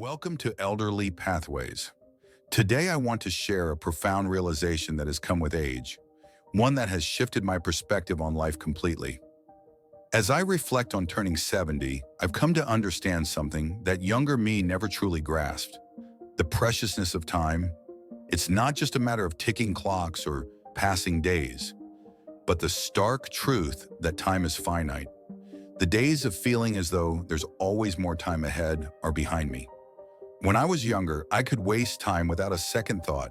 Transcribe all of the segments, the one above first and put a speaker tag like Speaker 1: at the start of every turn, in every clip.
Speaker 1: Welcome to Elderly Pathways. Today I want to share a profound realization that has come with age, one that has shifted my perspective on life completely. As I reflect on turning 70, I've come to understand something that younger me never truly grasped: the preciousness of time. It's not just a matter of ticking clocks or passing days, but the stark truth that time is finite. The days of feeling as though there's always more time ahead are behind me. When I was younger, I could waste time without a second thought,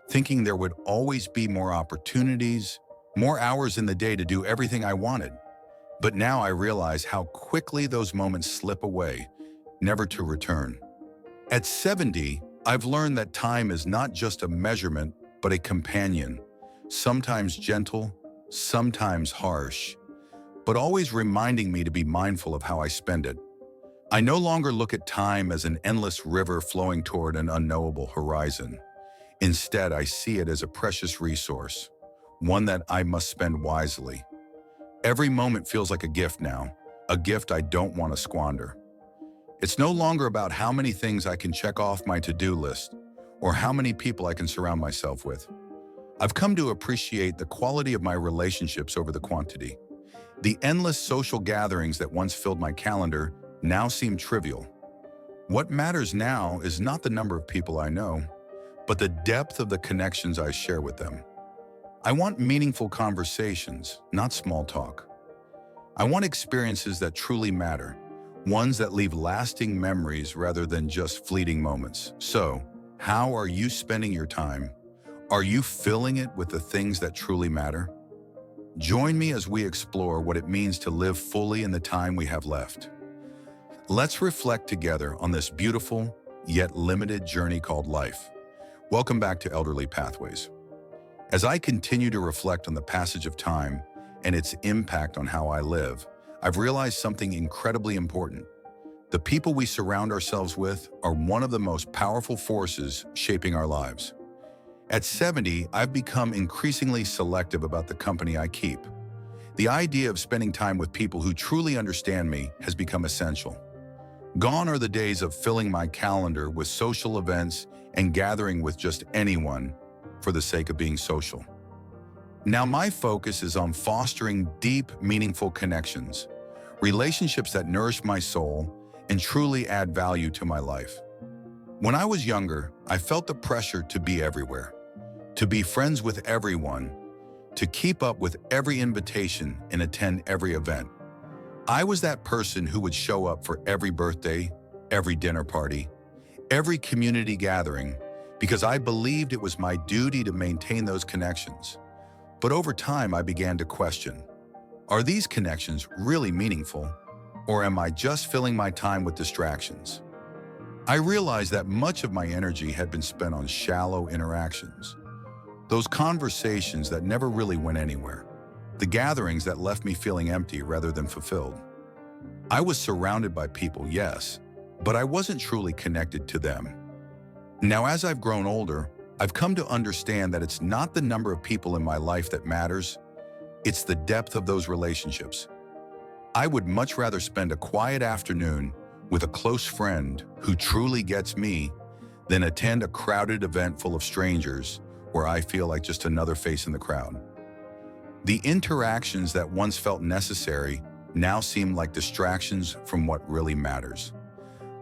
Speaker 1: thinking there would always be more opportunities, more hours in the day to do everything I wanted. But now I realize how quickly those moments slip away, never to return. At 70, I've learned that time is not just a measurement, but a companion, sometimes gentle, sometimes harsh, but always reminding me to be mindful of how I spend it. I no longer look at time as an endless river flowing toward an unknowable horizon. Instead, I see it as a precious resource, one that I must spend wisely. Every moment feels like a gift now, a gift I don't want to squander. It's no longer about how many things I can check off my to-do list or how many people I can surround myself with. I've come to appreciate the quality of my relationships over the quantity. The endless social gatherings that once filled my calendar now seem trivial. What matters now is not the number of people I know, but the depth of the connections I share with them. I want meaningful conversations, not small talk. I want experiences that truly matter, ones that leave lasting memories rather than just fleeting moments. So, how are you spending your time? Are you filling it with the things that truly matter? Join me as we explore what it means to live fully in the time we have left. Let's reflect together on this beautiful, yet limited journey called life. Welcome back to Elderly Pathways. As I continue to reflect on the passage of time and its impact on how I live, I've realized something incredibly important. The people we surround ourselves with are one of the most powerful forces shaping our lives. At 70, I've become increasingly selective about the company I keep. The idea of spending time with people who truly understand me has become essential. Gone are the days of filling my calendar with social events and gathering with just anyone for the sake of being social. Now my focus is on fostering deep, meaningful connections, relationships that nourish my soul and truly add value to my life. When I was younger, I felt the pressure to be everywhere, to be friends with everyone, to keep up with every invitation and attend every event. I was that person who would show up for every birthday, every dinner party, every community gathering, because I believed it was my duty to maintain those connections. But over time, I began to question, are these connections really meaningful, or am I just filling my time with distractions? I realized that much of my energy had been spent on shallow interactions, those conversations that never really went anywhere. The gatherings that left me feeling empty rather than fulfilled. I was surrounded by people, yes, but I wasn't truly connected to them. Now, as I've grown older, I've come to understand that it's not the number of people in my life that matters, it's the depth of those relationships. I would much rather spend a quiet afternoon with a close friend who truly gets me than attend a crowded event full of strangers where I feel like just another face in the crowd. The interactions that once felt necessary now seem like distractions from what really matters.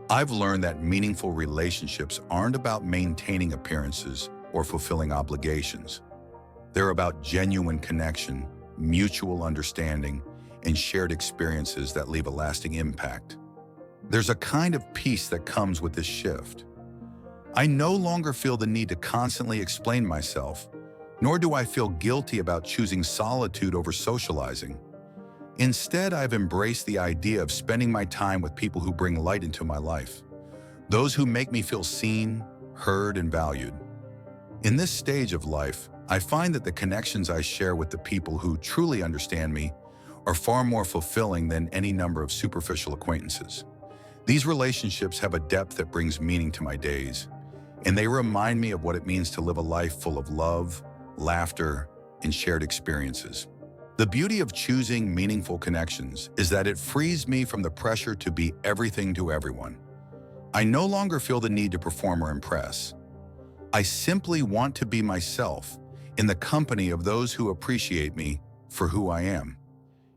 Speaker 1: I've learned that meaningful relationships aren't about maintaining appearances or fulfilling obligations. They're about genuine connection, mutual understanding, and shared experiences that leave a lasting impact. There's a kind of peace that comes with this shift. I no longer feel the need to constantly explain myself, nor do I feel guilty about choosing solitude over socializing. Instead, I've embraced the idea of spending my time with people who bring light into my life, those who make me feel seen, heard, and valued. In this stage of life, I find that the connections I share with the people who truly understand me are far more fulfilling than any number of superficial acquaintances. These relationships have a depth that brings meaning to my days, and they remind me of what it means to live a life full of love, laughter, and shared experiences. The beauty of choosing meaningful connections is that it frees me from the pressure to be everything to everyone. I no longer feel the need to perform or impress. I simply want to be myself in the company of those who appreciate me for who I am.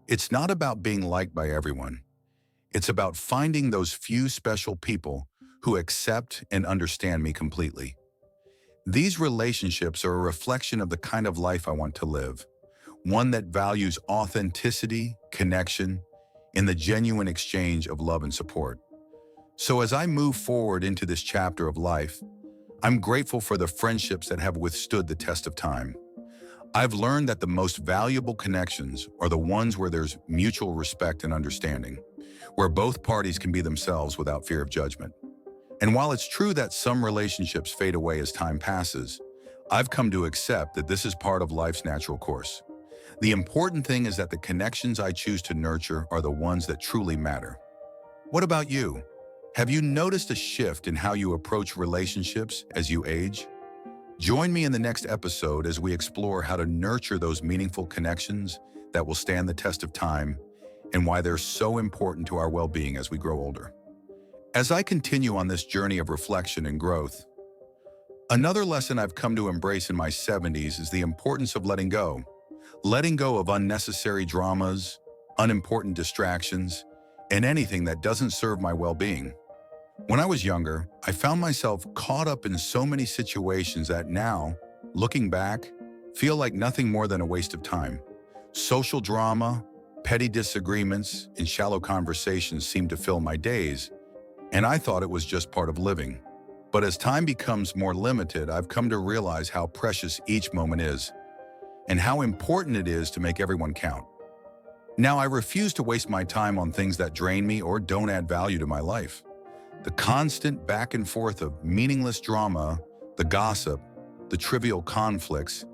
Speaker 1: It's not about being liked by everyone. It's about finding those few special people who accept and understand me completely. These relationships are a reflection of the kind of life I want to live, one that values authenticity, connection, and the genuine exchange of love and support. So as I move forward into this chapter of life, I'm grateful for the friendships that have withstood the test of time. I've learned that the most valuable connections are the ones where there's mutual respect and understanding, where both parties can be themselves without fear of judgment. And while it's true that some relationships fade away as time passes, I've come to accept that this is part of life's natural course. The important thing is that the connections I choose to nurture are the ones that truly matter. What about you? Have you noticed a shift in how you approach relationships as you age? Join me in the next episode as we explore how to nurture those meaningful connections that will stand the test of time and why they're so important to our well-being as we grow older. As I continue on this journey of reflection and growth, another lesson I've come to embrace in my 70s is the importance of letting go. Letting go of unnecessary dramas, unimportant distractions, and anything that doesn't serve my well-being. When I was younger, I found myself caught up in so many situations that now, looking back, feel like nothing more than a waste of time. Social drama, petty disagreements, and shallow conversations seemed to fill my days, and I thought it was just part of living. But as time becomes more limited, I've come to realize how precious each moment is, and how important it is to make everyone count. Now, I refuse to waste my time on things that drain me or don't add value to my life. The constant back and forth of meaningless drama, the gossip, the trivial conflicts,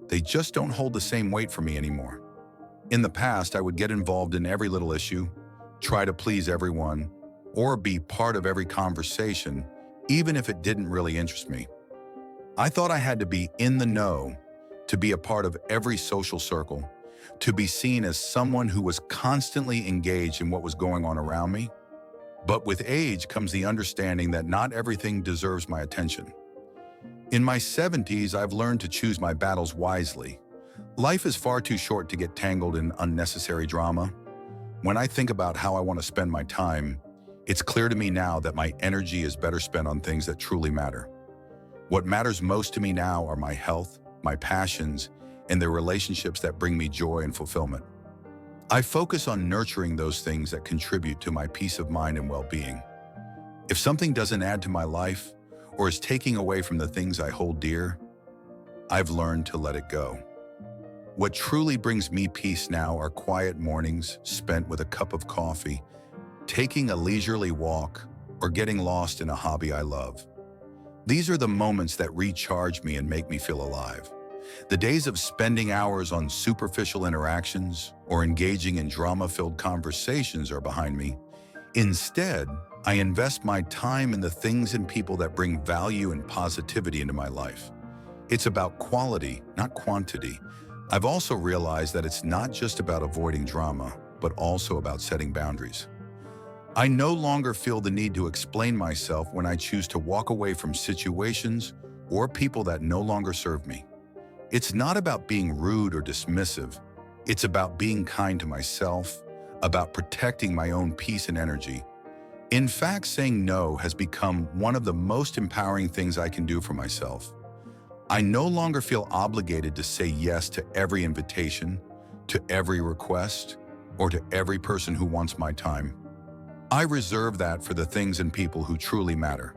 Speaker 1: they just don't hold the same weight for me anymore. In the past, I would get involved in every little issue, try to please everyone, or be part of every conversation, even if it didn't really interest me. I thought I had to be in the know to be a part of every social circle, to be seen as someone who was constantly engaged in what was going on around me. But with age comes the understanding that not everything deserves my attention. In my 70s, I've learned to choose my battles wisely. Life is far too short to get tangled in unnecessary drama. When I think about how I want to spend my time, it's clear to me now that my energy is better spent on things that truly matter. What matters most to me now are my health, my passions, and the relationships that bring me joy and fulfillment. I focus on nurturing those things that contribute to my peace of mind and well-being. If something doesn't add to my life or is taking away from the things I hold dear, I've learned to let it go. What truly brings me peace now are quiet mornings spent with a cup of coffee, taking a leisurely walk, or getting lost in a hobby I love. These are the moments that recharge me and make me feel alive. The days of spending hours on superficial interactions or engaging in drama-filled conversations are behind me. Instead, I invest my time in the things and people that bring value and positivity into my life. It's about quality, not quantity. I've also realized that it's not just about avoiding drama, but also about setting boundaries. I no longer feel the need to explain myself when I choose to walk away from situations or people that no longer serve me. It's not about being rude or dismissive. It's about being kind to myself, about protecting my own peace and energy. In fact, saying no has become one of the most empowering things I can do for myself. I no longer feel obligated to say yes to every invitation, to every request, or to every person who wants my time. I reserve that for the things and people who truly matter.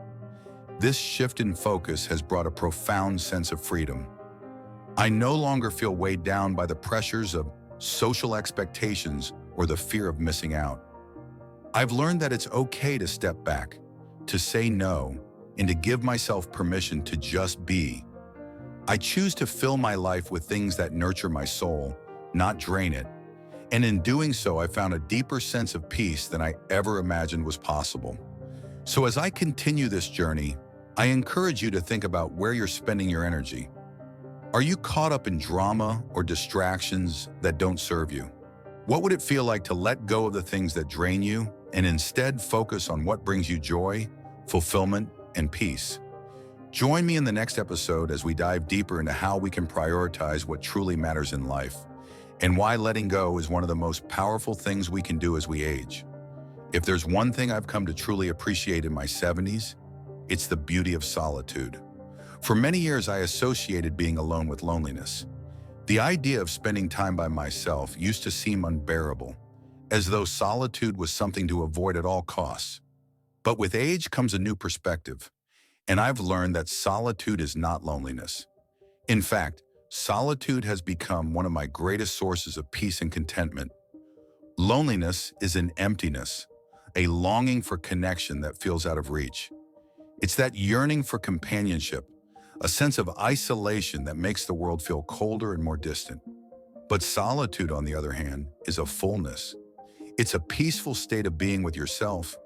Speaker 1: This shift in focus has brought a profound sense of freedom. I no longer feel weighed down by the pressures of social expectations or the fear of missing out. I've learned that it's okay to step back, to say no, and to give myself permission to just be. I choose to fill my life with things that nurture my soul, not drain it. And in doing so, I found a deeper sense of peace than I ever imagined was possible. So as I continue this journey, I encourage you to think about where you're spending your energy. Are you caught up in drama or distractions that don't serve you? What would it feel like to let go of the things that drain you and instead focus on what brings you joy, fulfillment, and peace. Join me in the next episode as we dive deeper into how we can prioritize what truly matters in life and why letting go is one of the most powerful things we can do as we age. If there's one thing I've come to truly appreciate in my 70s, it's the beauty of solitude. For many years, I associated being alone with loneliness. The idea of spending time by myself used to seem unbearable, as though solitude was something to avoid at all costs. But with age comes a new perspective, and I've learned that solitude is not loneliness. In fact, solitude has become one of my greatest sources of peace and contentment. Loneliness is an emptiness, a longing for connection that feels out of reach. It's that yearning for companionship, a sense of isolation that makes the world feel colder and more distant. But solitude, on the other hand, is a fullness. It's a peaceful state of being with yourself,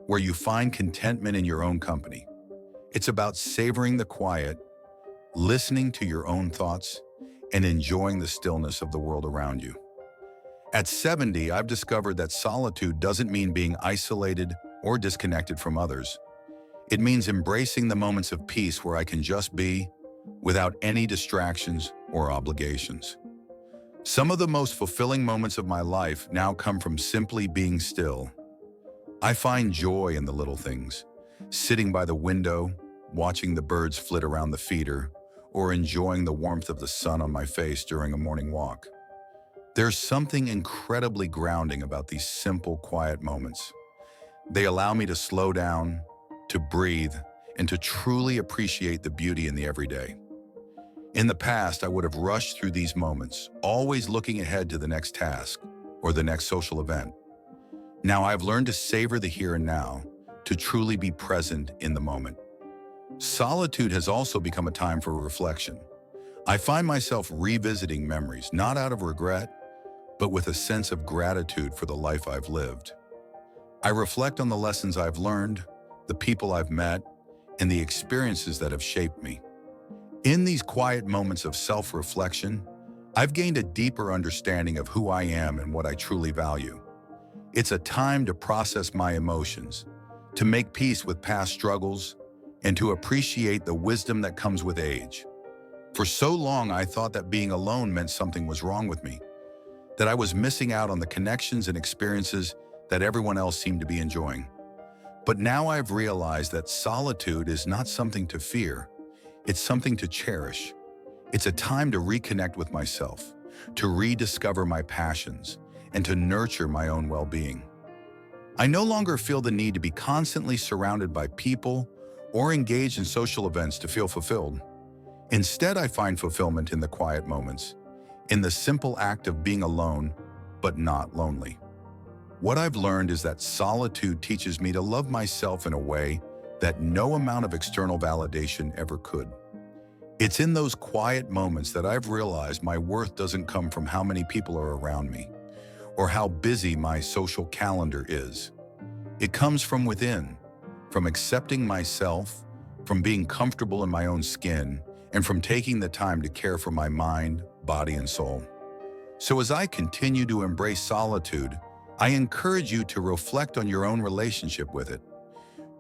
Speaker 1: where you find contentment in your own company. It's about savoring the quiet, listening to your own thoughts, and enjoying the stillness of the world around you. At 70, I've discovered that solitude doesn't mean being isolated or disconnected from others. It means embracing the moments of peace where I can just be, without any distractions or obligations. Some of the most fulfilling moments of my life now come from simply being still. I find joy in the little things, sitting by the window, watching the birds flit around the feeder, or enjoying the warmth of the sun on my face during a morning walk. There's something incredibly grounding about these simple, quiet moments. They allow me to slow down, to breathe, and to truly appreciate the beauty in the everyday. In the past, I would have rushed through these moments, always looking ahead to the next task or the next social event. Now I've learned to savor the here and now, to truly be present in the moment. Solitude has also become a time for reflection. I find myself revisiting memories, not out of regret, but with a sense of gratitude for the life I've lived. I reflect on the lessons I've learned, the people I've met, and the experiences that have shaped me. In these quiet moments of self-reflection, I've gained a deeper understanding of who I am and what I truly value. It's a time to process my emotions, to make peace with past struggles, and to appreciate the wisdom that comes with age. For so long, I thought that being alone meant something was wrong with me, that I was missing out on the connections and experiences that everyone else seemed to be enjoying. But now I've realized that solitude is not something to fear. It's something to cherish. It's a time to reconnect with myself, to rediscover my passions, and to nurture my own well-being. I no longer feel the need to be constantly surrounded by people or engaged in social events to feel fulfilled. Instead, I find fulfillment in the quiet moments, in the simple act of being alone, but not lonely. What I've learned is that solitude teaches me to love myself in a way that no amount of external validation ever could. It's in those quiet moments that I've realized my worth doesn't come from how many people are around me or how busy my social calendar is. It comes from within, from accepting myself, from being comfortable in my own skin, and from taking the time to care for my mind, body, and soul. So as I continue to embrace solitude, I encourage you to reflect on your own relationship with it.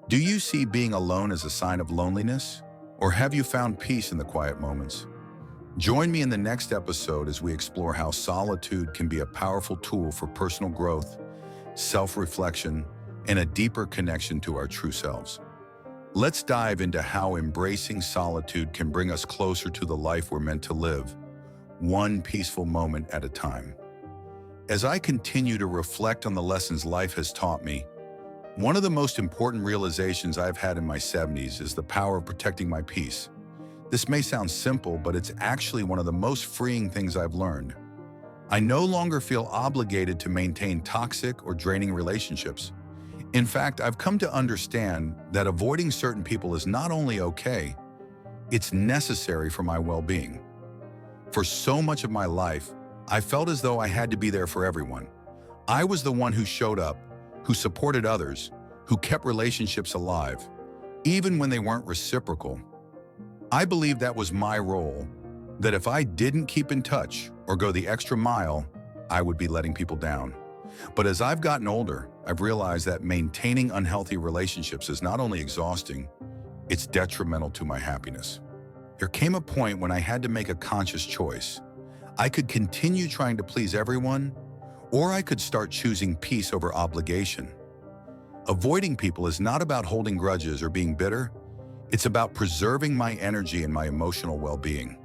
Speaker 1: Do you see being alone as a sign of loneliness, or have you found peace in the quiet moments? Join me in the next episode as we explore how solitude can be a powerful tool for personal growth, self-reflection, and a deeper connection to our true selves. Let's dive into how embracing solitude can bring us closer to the life we're meant to live, one peaceful moment at a time. As I continue to reflect on the lessons life has taught me, one of the most important realizations I've had in my 70s is the power of protecting my peace. This may sound simple, but it's actually one of the most freeing things I've learned. I no longer feel obligated to maintain toxic or draining relationships. In fact, I've come to understand that avoiding certain people is not only okay, it's necessary for my well-being. For so much of my life, I felt as though I had to be there for everyone. I was the one who showed up, who supported others, who kept relationships alive, even when they weren't reciprocal. I believed that was my role, that if I didn't keep in touch or go the extra mile, I would be letting people down. But as I've gotten older, I've realized that maintaining unhealthy relationships is not only exhausting, it's detrimental to my happiness. There came a point when I had to make a conscious choice. I could continue trying to please everyone, or I could start choosing peace over obligation. Avoiding people is not about holding grudges or being bitter. It's about preserving my energy and my emotional well-being.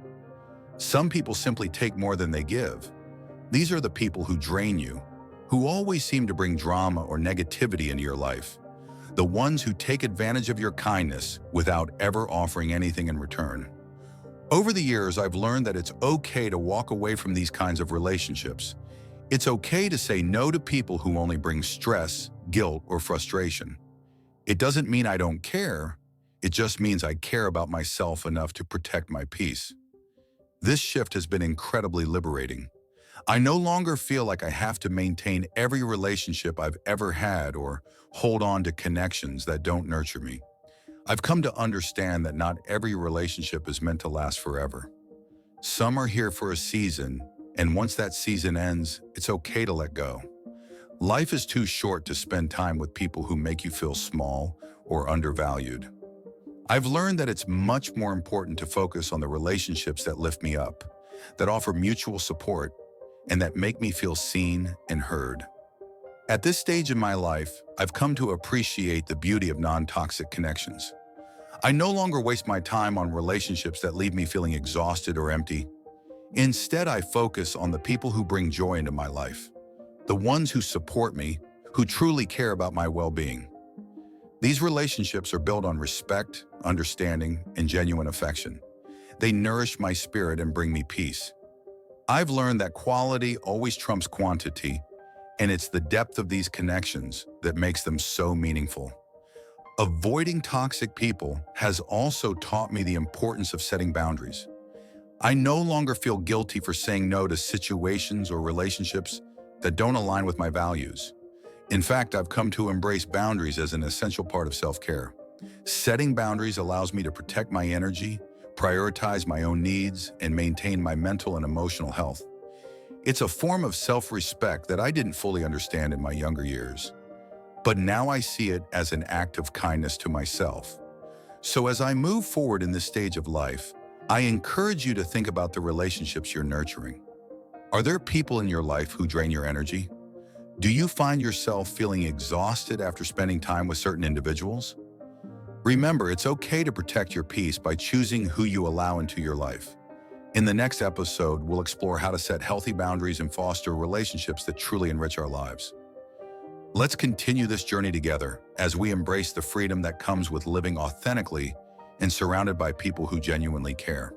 Speaker 1: Some people simply take more than they give. These are the people who drain you, who always seem to bring drama or negativity into your life. The ones who take advantage of your kindness without ever offering anything in return. Over the years, I've learned that it's okay to walk away from these kinds of relationships. It's okay to say no to people who only bring stress, guilt, or frustration. It doesn't mean I don't care. It just means I care about myself enough to protect my peace. This shift has been incredibly liberating. I no longer feel like I have to maintain every relationship I've ever had or hold on to connections that don't nurture me. I've come to understand that not every relationship is meant to last forever. Some are here for a season, and once that season ends, it's okay to let go. Life is too short to spend time with people who make you feel small or undervalued. I've learned that it's much more important to focus on the relationships that lift me up, that offer mutual support, and that make me feel seen and heard. At this stage in my life, I've come to appreciate the beauty of non-toxic connections. I no longer waste my time on relationships that leave me feeling exhausted or empty. Instead, I focus on the people who bring joy into my life, the ones who support me, who truly care about my well-being. These relationships are built on respect, understanding, and genuine affection. They nourish my spirit and bring me peace. I've learned that quality always trumps quantity, and it's the depth of these connections that makes them so meaningful. Avoiding toxic people has also taught me the importance of setting boundaries. I no longer feel guilty for saying no to situations or relationships that don't align with my values. In fact, I've come to embrace boundaries as an essential part of self-care. Setting boundaries allows me to protect my energy, prioritize my own needs, and maintain my mental and emotional health. It's a form of self-respect that I didn't fully understand in my younger years. But now I see it as an act of kindness to myself. So as I move forward in this stage of life, I encourage you to think about the relationships you're nurturing. Are there people in your life who drain your energy? Do you find yourself feeling exhausted after spending time with certain individuals? Remember, it's okay to protect your peace by choosing who you allow into your life. In the next episode, we'll explore how to set healthy boundaries and foster relationships that truly enrich our lives. Let's continue this journey together as we embrace the freedom that comes with living authentically and surrounded by people who genuinely care.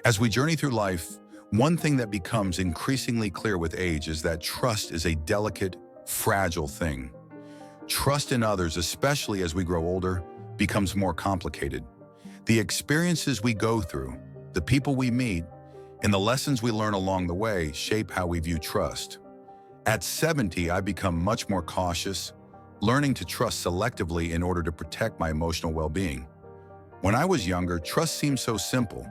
Speaker 1: As we journey through life, one thing that becomes increasingly clear with age is that trust is a delicate, fragile thing. Trust in others, especially as we grow older, becomes more complicated. The experiences we go through, the people we meet, and the lessons we learn along the way shape how we view trust. At 70, I become much more cautious, learning to trust selectively in order to protect my emotional well-being. When I was younger, trust seemed so simple.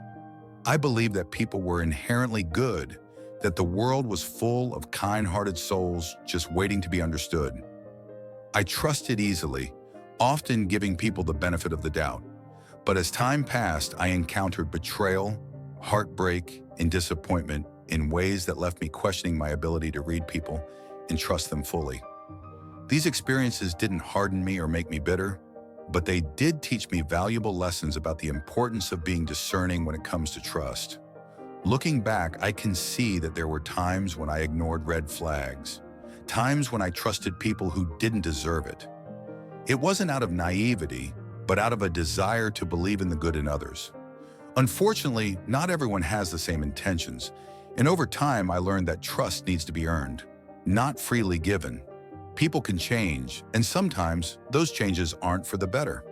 Speaker 1: I believed that people were inherently good, that the world was full of kind-hearted souls just waiting to be understood. I trusted easily, often giving people the benefit of the doubt. But as time passed, I encountered betrayal, heartbreak, and disappointment in ways that left me questioning my ability to read people and trust them fully. These experiences didn't harden me or make me bitter, but they did teach me valuable lessons about the importance of being discerning when it comes to trust. Looking back, I can see that there were times when I ignored red flags, times when I trusted people who didn't deserve it. It wasn't out of naivety, but out of a desire to believe in the good in others. Unfortunately, not everyone has the same intentions, and over time I learned that trust needs to be earned, not freely given. People can change, and sometimes those changes aren't for the better.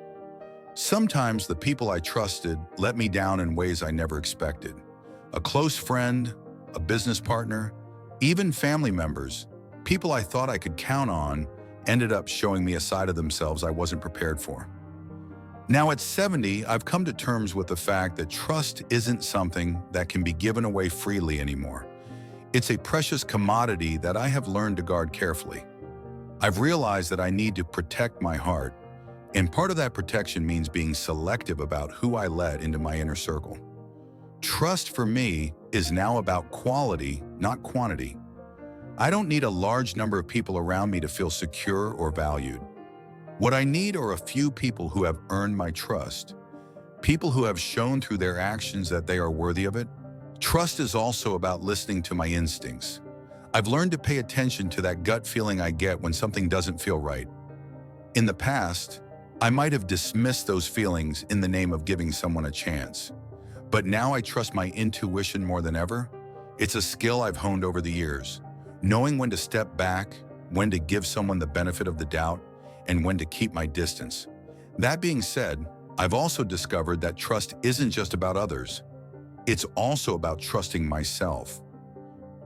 Speaker 1: Sometimes the people I trusted let me down in ways I never expected. A close friend, a business partner, even family members, people I thought I could count on, ended up showing me a side of themselves I wasn't prepared for. Now at 70, I've come to terms with the fact that trust isn't something that can be given away freely anymore. It's a precious commodity that I have learned to guard carefully. I've realized that I need to protect my heart, and part of that protection means being selective about who I let into my inner circle. Trust for me is now about quality, not quantity. I don't need a large number of people around me to feel secure or valued. What I need are a few people who have earned my trust, people who have shown through their actions that they are worthy of it. Trust is also about listening to my instincts. I've learned to pay attention to that gut feeling I get when something doesn't feel right. In the past, I might have dismissed those feelings in the name of giving someone a chance. But now I trust my intuition more than ever. It's a skill I've honed over the years, knowing when to step back, when to give someone the benefit of the doubt, and when to keep my distance. That being said, I've also discovered that trust isn't just about others. It's also about trusting myself.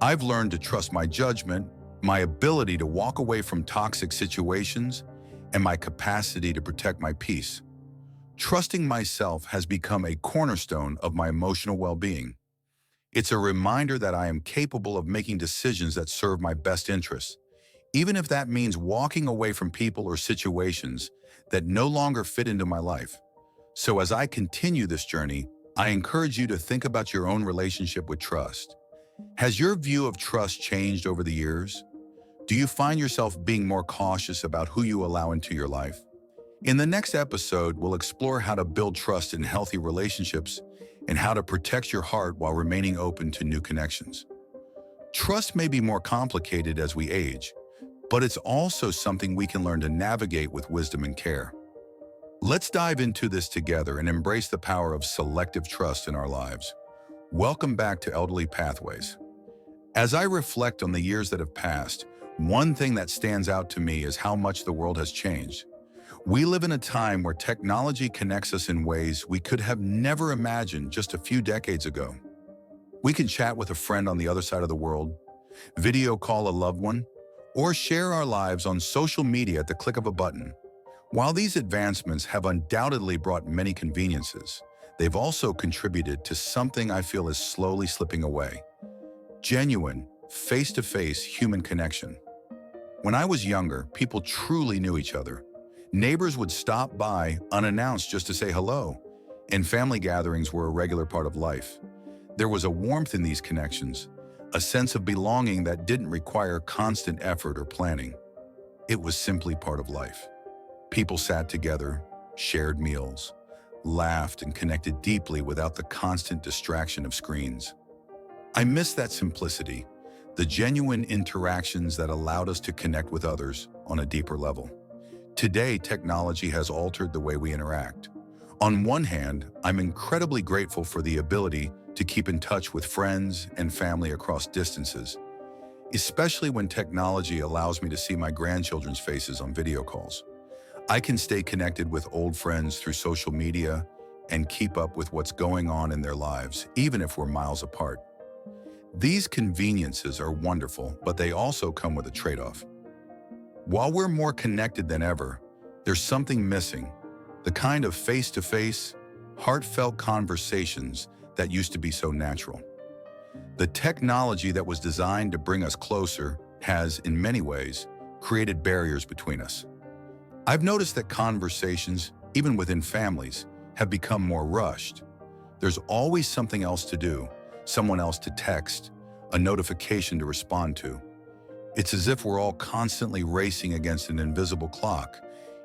Speaker 1: I've learned to trust my judgment, my ability to walk away from toxic situations, and my capacity to protect my peace. Trusting myself has become a cornerstone of my emotional well-being. It's a reminder that I am capable of making decisions that serve my best interests, even if that means walking away from people or situations that no longer fit into my life. So as I continue this journey, I encourage you to think about your own relationship with trust. Has your view of trust changed over the years? Do you find yourself being more cautious about who you allow into your life? In the next episode, we'll explore how to build trust in healthy relationships and how to protect your heart while remaining open to new connections. Trust may be more complicated as we age, but it's also something we can learn to navigate with wisdom and care. Let's dive into this together and embrace the power of selective trust in our lives. Welcome back to Elderly Pathways. As I reflect on the years that have passed, one thing that stands out to me is how much the world has changed. We live in a time where technology connects us in ways we could have never imagined just a few decades ago. We can chat with a friend on the other side of the world, video call a loved one, or share our lives on social media at the click of a button. While these advancements have undoubtedly brought many conveniences, they've also contributed to something I feel is slowly slipping away: genuine, face-to-face human connection. When I was younger, people truly knew each other. Neighbors would stop by unannounced just to say hello, and family gatherings were a regular part of life. There was a warmth in these connections, a sense of belonging that didn't require constant effort or planning. It was simply part of life. People sat together, shared meals, laughed, and connected deeply without the constant distraction of screens. I miss that simplicity, the genuine interactions that allowed us to connect with others on a deeper level. Today, technology has altered the way we interact. On one hand, I'm incredibly grateful for the ability to keep in touch with friends and family across distances, especially when technology allows me to see my grandchildren's faces on video calls. I can stay connected with old friends through social media and keep up with what's going on in their lives, even if we're miles apart. These conveniences are wonderful, but they also come with a trade-off. While we're more connected than ever, there's something missing: the kind of face-to-face, heartfelt conversations that used to be so natural. The technology that was designed to bring us closer has, in many ways, created barriers between us. I've noticed that conversations, even within families, have become more rushed. There's always something else to do, someone else to text, a notification to respond to. It's as if we're all constantly racing against an invisible clock,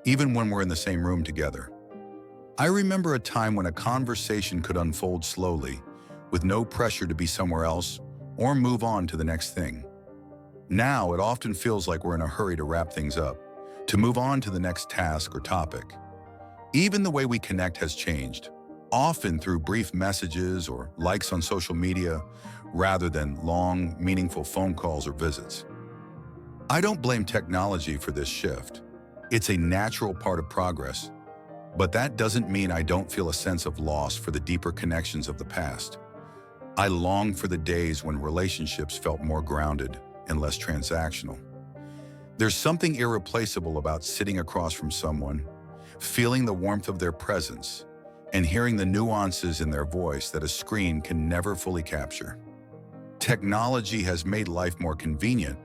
Speaker 1: even when we're in the same room together. I remember a time when a conversation could unfold slowly, with no pressure to be somewhere else or move on to the next thing. Now, it often feels like we're in a hurry to wrap things up, to move on to the next task or topic. Even the way we connect has changed, often through brief messages or likes on social media, rather than long, meaningful phone calls or visits. I don't blame technology for this shift. It's a natural part of progress, but that doesn't mean I don't feel a sense of loss for the deeper connections of the past. I long for the days when relationships felt more grounded and less transactional. There's something irreplaceable about sitting across from someone, feeling the warmth of their presence, and hearing the nuances in their voice that a screen can never fully capture. Technology has made life more convenient,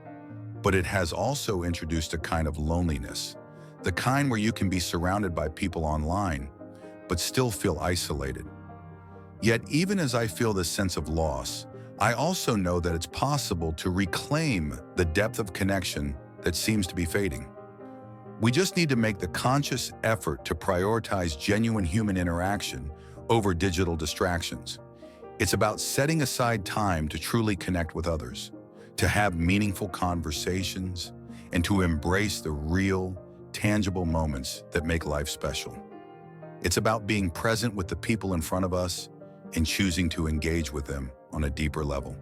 Speaker 1: but it has also introduced a kind of loneliness, the kind where you can be surrounded by people online, but still feel isolated. Yet even as I feel this sense of loss, I also know that it's possible to reclaim the depth of connection that seems to be fading. We just need to make the conscious effort to prioritize genuine human interaction over digital distractions. It's about setting aside time to truly connect with others, to have meaningful conversations, and to embrace the real, tangible moments that make life special. It's about being present with the people in front of us and choosing to engage with them on a deeper level.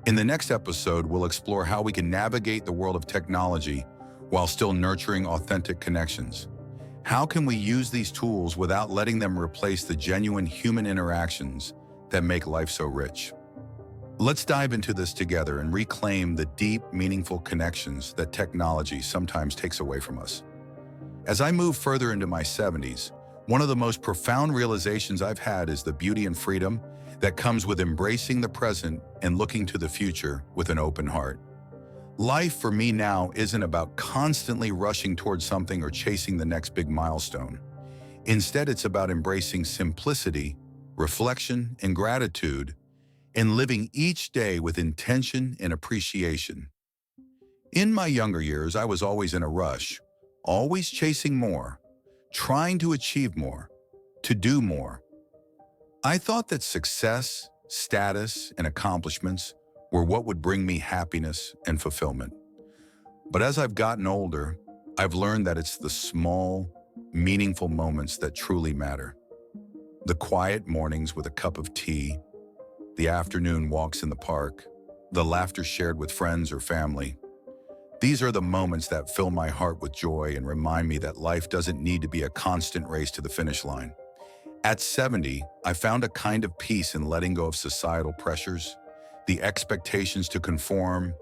Speaker 1: In the next episode, we'll explore how we can navigate the world of technology while still nurturing authentic connections. How can we use these tools without letting them replace the genuine human interactions that make life so rich? Let's dive into this together and reclaim the deep, meaningful connections that technology sometimes takes away from us. As I move further into my 70s, one of the most profound realizations I've had is the beauty and freedom that comes with embracing the present and looking to the future with an open heart. Life for me now isn't about constantly rushing towards something or chasing the next big milestone. Instead, it's about embracing simplicity, reflection, and gratitude, and living each day with intention and appreciation. In my younger years, I was always in a rush, always chasing more, trying to achieve more, to do more. I thought that success, status, and accomplishments were what would bring me happiness and fulfillment. But as I've gotten older, I've learned that it's the small, meaningful moments that truly matter. The quiet mornings with a cup of tea, the afternoon walks in the park, the laughter shared with friends or family. These are the moments that fill my heart with joy and remind me that life doesn't need to be a constant race to the finish line. At 70, I found a kind of peace in letting go of societal pressures, the expectations to conform,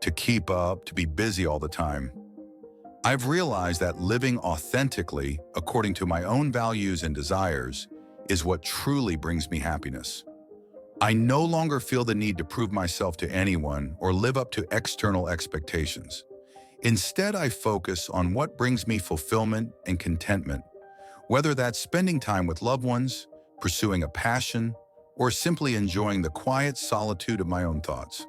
Speaker 1: to keep up, to be busy all the time. I've realized that living authentically, according to my own values and desires, is what truly brings me happiness. I no longer feel the need to prove myself to anyone or live up to external expectations. Instead, I focus on what brings me fulfillment and contentment, whether that's spending time with loved ones, pursuing a passion, or simply enjoying the quiet solitude of my own thoughts.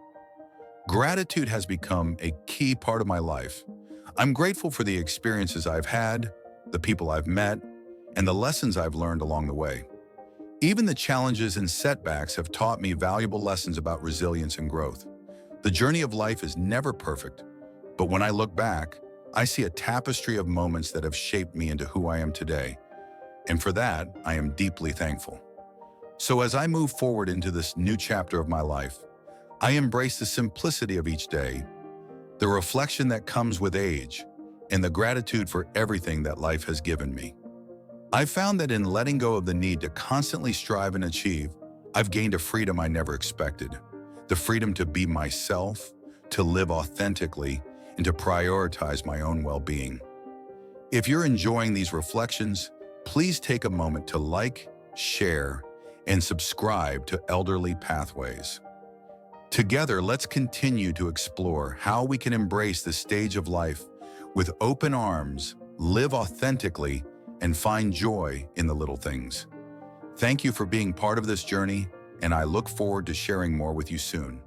Speaker 1: Gratitude has become a key part of my life. I'm grateful for the experiences I've had, the people I've met, and the lessons I've learned along the way. Even the challenges and setbacks have taught me valuable lessons about resilience and growth. The journey of life is never perfect, but when I look back, I see a tapestry of moments that have shaped me into who I am today. And for that, I am deeply thankful. So as I move forward into this new chapter of my life, I embrace the simplicity of each day, the reflection that comes with age, and the gratitude for everything that life has given me. I've found that in letting go of the need to constantly strive and achieve, I've gained a freedom I never expected. The freedom to be myself, to live authentically, and to prioritize my own well-being. If you're enjoying these reflections, please take a moment to like, share, and subscribe to Elderly Pathways. Together, let's continue to explore how we can embrace this stage of life with open arms, live authentically, and find joy in the little things. Thank you for being part of this journey, and I look forward to sharing more with you soon.